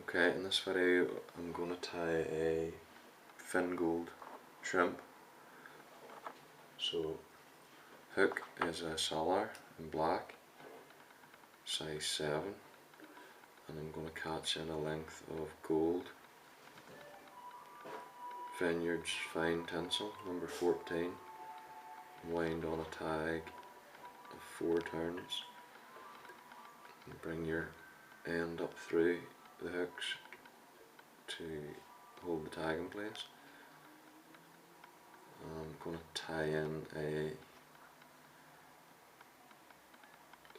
Okay, in this video I'm going to tie a fin gold shrimp. So hook is a Solar in black, size 7, and I'm going to catch in a length of gold Vineyards fine tinsel number 14, wind on a tag of 4 turns, and bring your end up through the hooks to hold the tag in place. I'm going to tie in a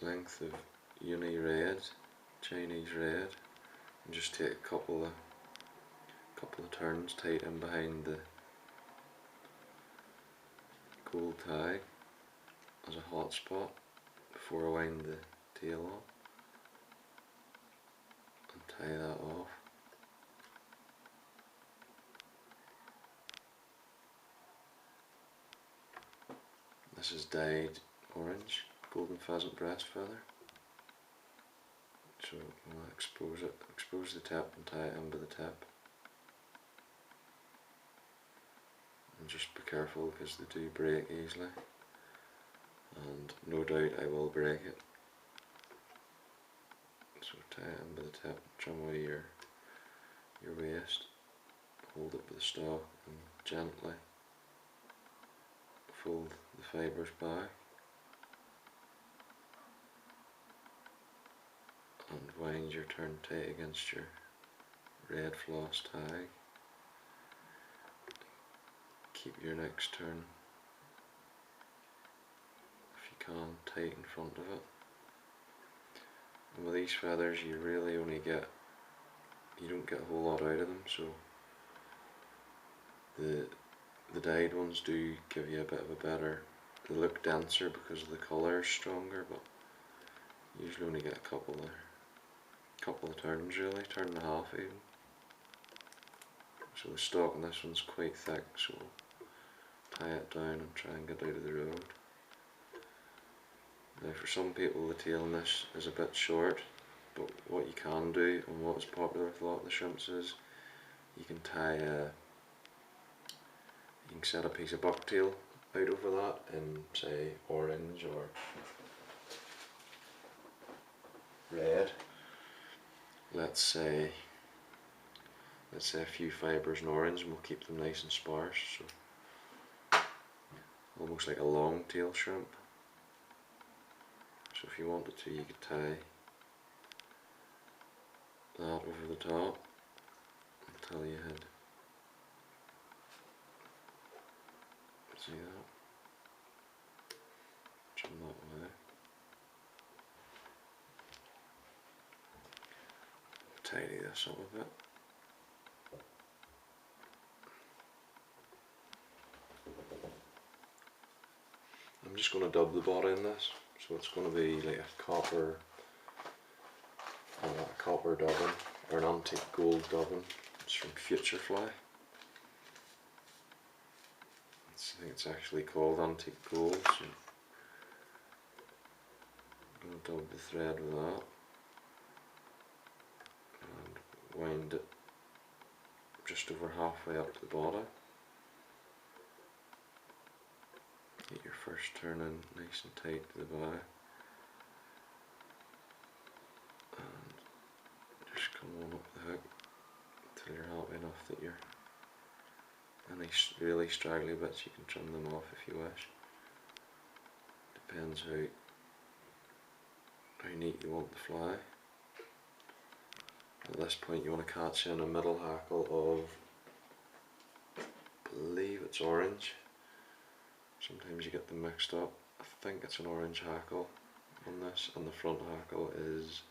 length of uni red, Chinese red, and just take a couple of turns tight in behind the gold tag as a hot spot before I wind the tail on and tie that off. This is dyed orange, golden pheasant breast feather. So I'm going to expose the tip and tie it into the tip. And just be careful because they do break easily, and no doubt I will break it. So tie it into the tip, trim away your waist, hold it with the stalk and gently fold the fibres back and wind your turn tight against your red floss tag. Keep your next turn, if you can, tight in front of it. And with these feathers you really only get, you don't get a whole lot out of them, so the dyed ones do give you a bit of a better, they look denser because the colour is stronger, but you usually only get a couple of turns really, turn and a half even. So the stalk on this one's quite thick, so tie it down and try and get out of the road. Now for some people the tail on this is a bit short, but what you can do, and what is popular with a lot of the shrimps, is you can set a piece of bucktail out over that in, say, orange or red. Let's say a few fibres in orange, and we'll keep them nice and sparse, so almost like a longtail shrimp. So if you wanted to, you could tie that over the top until you had, see that, trim that away, tidy this up a bit. I'm just going to dub the body in this, so it's going to be like a copper dubbin, or an antique gold dubbin. It's from Future Fly. I think it's actually called antique gold, so I'm going to dub the thread with that and wind it just over halfway up to the body. Get your first turn in nice and tight to the body, and just come on up the hook until you're happy enough that you're, any really straggly bits you can trim them off if you wish. Depends how neat you want the fly. At this point you want to catch in a middle hackle of, I believe it's orange. Sometimes you get them mixed up. I think it's an orange hackle on this, and the front hackle is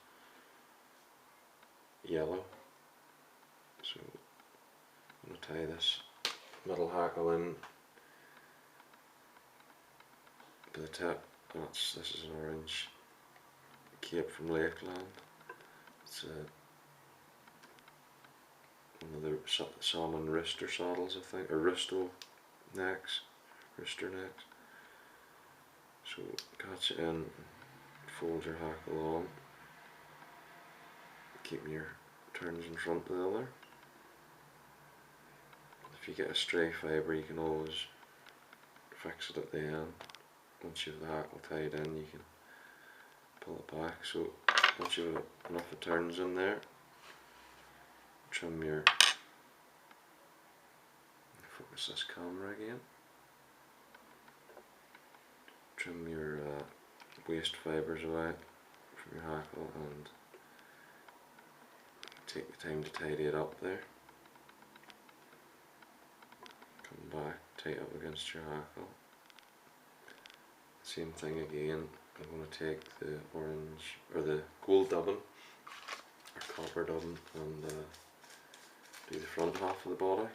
yellow. So I'm going to tie this middle hackle in by the tip. This is an orange cape from Lakeland. It's one of the salmon rooster saddles, I think, or rooster necks. So catch it in, fold your hackle on, keeping your turns in front of the other. If you get a stray fibre, you can always fix it at the end. Once you have the hackle tied in, you can pull it back. So once you have enough of turns in there, trim your, focus this camera again, trim your waste fibres away from your hackle and take the time to tidy it up there. Come back, tie it up against your hackle. Same thing again, I'm going to take the orange, or the gold dubbin, or copper dubbin, and do the front half of the body.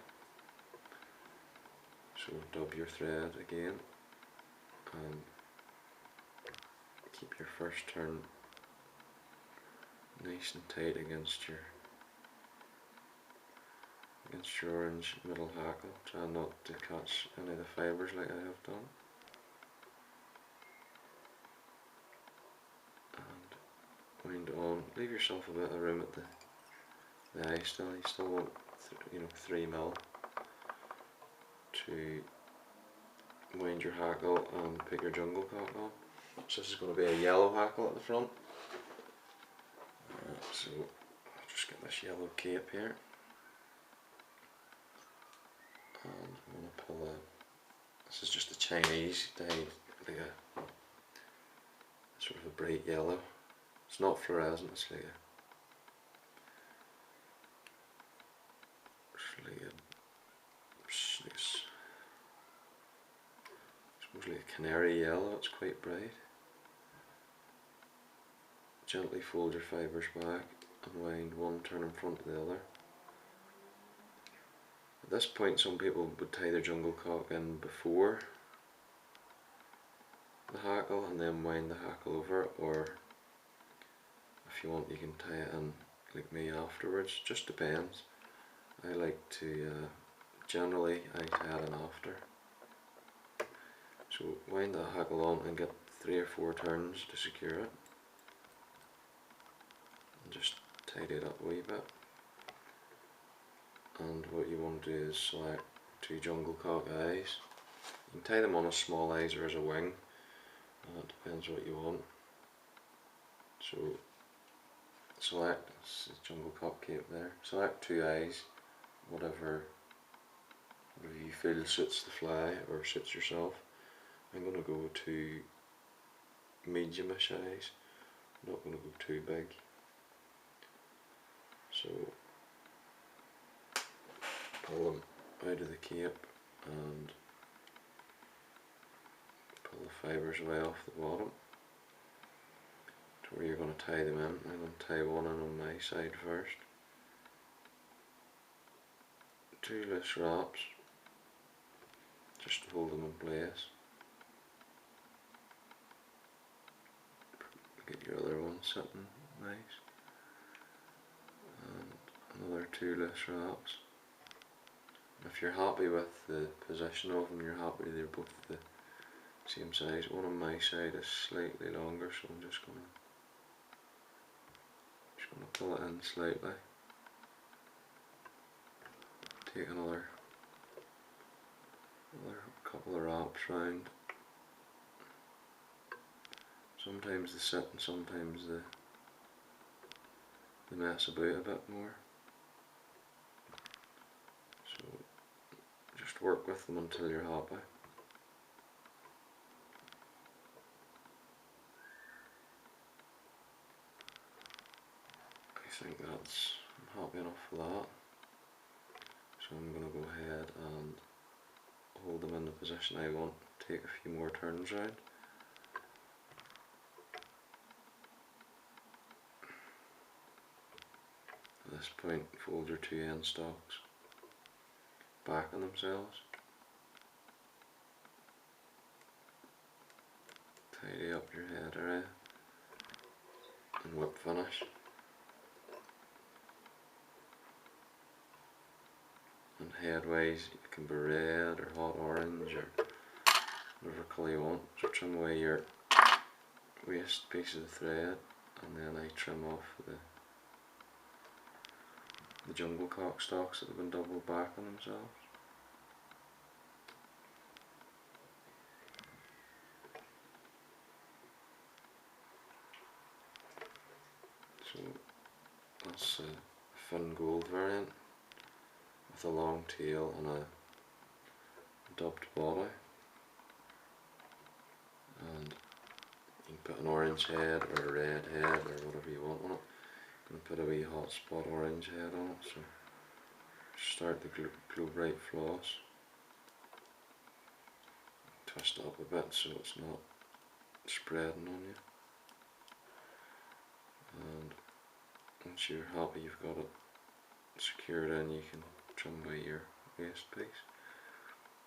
So dub your thread again, and keep your first turn nice and tight against your orange middle hackle. Try not to catch any of the fibres like I have done. And wind on. Leave yourself a bit of room at the eye still. You still want 3 mil to wind your hackle and put your jungle cock on. So this is going to be a yellow hackle at the front. So I'll just get this yellow cape here. And I'm going to pull this is just a Chinese dyed, like a sort of a bright yellow. It's not fluorescent, it's like a canary yellow. It's quite bright. Gently fold your fibres back and wind one turn in front of the other. At this point some people would tie their jungle cock in before the hackle and then wind the hackle over it, or if you want you can tie it in like me afterwards, just depends. I like to, generally I tie it in after. So wind that hackle on and get 3 or 4 turns to secure it. And just tidy it up a wee bit. And what you want to do is select 2 jungle cock eyes. You can tie them on as small eyes or as a wing. It depends what you want. So select this is jungle cock cape there. Select 2 eyes, whatever you feel suits the fly or suits yourself. I'm going to go to mediumish eyes. I'm not going to go too big. So pull them out of the cape and pull the fibres away off the bottom to where you're going to tie them in. I'm going to tie one in on my side first. 2 loose wraps just to hold them in place. Get your other one sitting nice. And another 2 loose wraps. If you're happy with the position of them, you're happy they're both the same size. One on my side is slightly longer, so I'm just gonna pull it in slightly. Take another couple of wraps round. Sometimes they sit and sometimes they mess about a bit more. So just work with them until you're happy. I think I'm happy enough for that. So I'm going to go ahead and hold them in the position I want, take a few more turns round. At this point, fold your 2 end stalks back on themselves. Tidy up your head area and whip finish. And headwise, it can be red or hot orange or whatever colour you want. So trim away your waste piece of the thread, and then I trim off the jungle cock stalks that have been doubled back on themselves. So that's a fin gold variant with a long tail and a dubbed body, and you can put an orange head or a red head or whatever you want on it. You can put a wee hot spot orange head on it. So start the Glow Bright floss, twist it up a bit so it's not spreading on you, and once you're happy you've got it secured in, you can trim away your waste piece.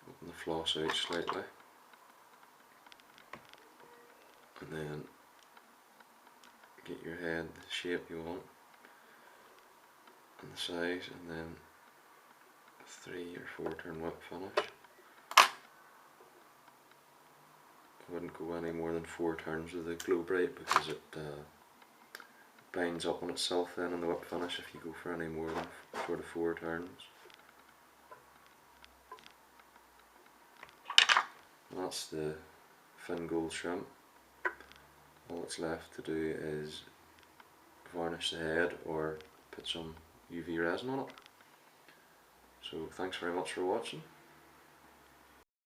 Open the floss out slightly, and then get your head the shape you want and the size, and then a 3 or 4 turn whip finish. I wouldn't go any more than 4 turns with the Glow Bright because it binds up on itself then in the whip finish if you go for any more than sort of 4 turns. And that's the fin gold shrimp. All that's left to do is varnish the head or put some UV resin on it. So thanks very much for watching.